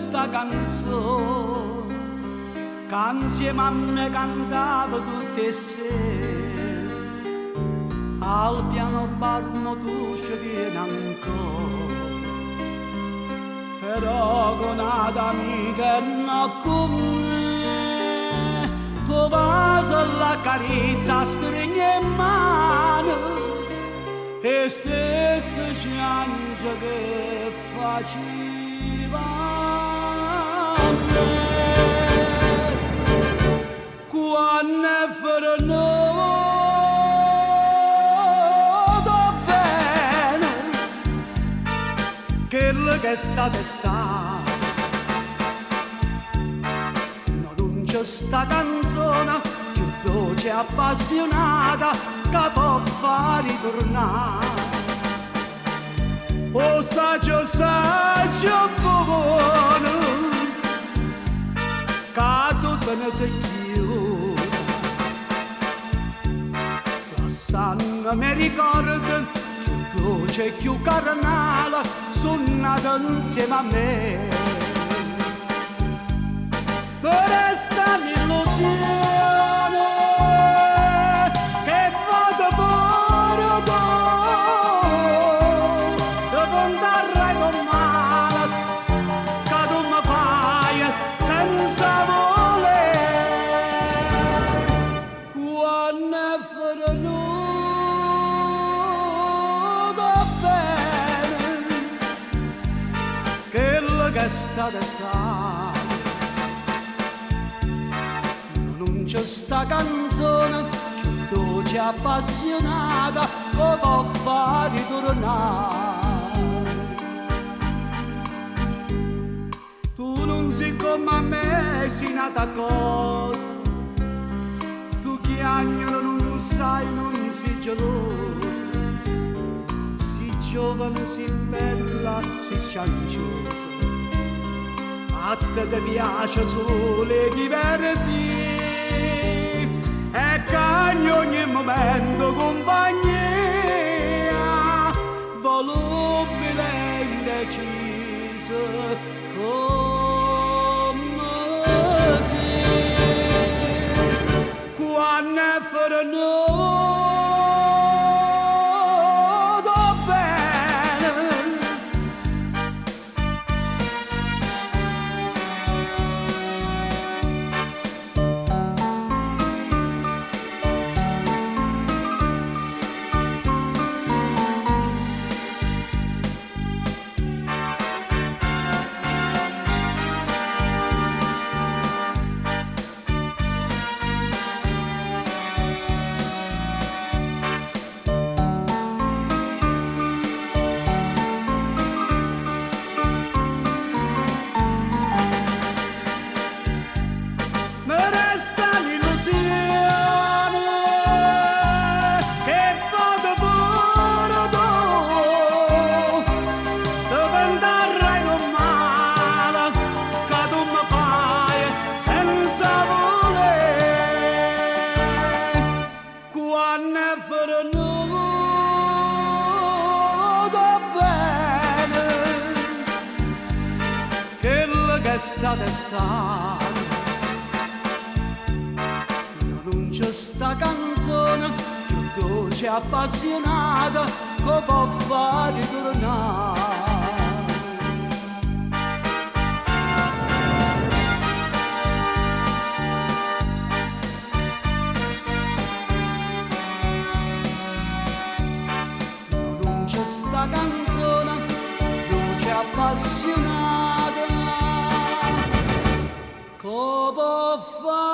sta canzone che insieme a me cantava tutte e sere. Al piano bar tu ci vieni ancora, però con un'amica non con me. Tu vas alla carezza, stringi in mano e stesso piange che faceva a me. Quando è venuto bene, quello che è stato non c'è sta canzone più dolce e appassionata che può far ritornare. Oh saggio, saggio buono, che tutto ne sei chiuso. La sangue mi ricorda più dolce e più carnale, suonata insieme a me. Resta l'illusione che vado pure tu, devo andare con male che tu mi fai senza voler. Quando è venuto bene quello che è stato c'è sta canzone più dolce e appassionata che può far ritornare. Tu non sei come a me, sei nata cosa, tu chiagnolo non sai, non sei gelosa, sei giovane, sei bella, sei scianciosa, a te ti piace solo e divertirti e cagni ogni momento compagnia, volubile e indecisa come sei. Quando è venuto bene d'estate. Non c'è sta canzone più dolce e appassionata che può far ritornare. Non c'è sta canzone dolce e appassionata che può far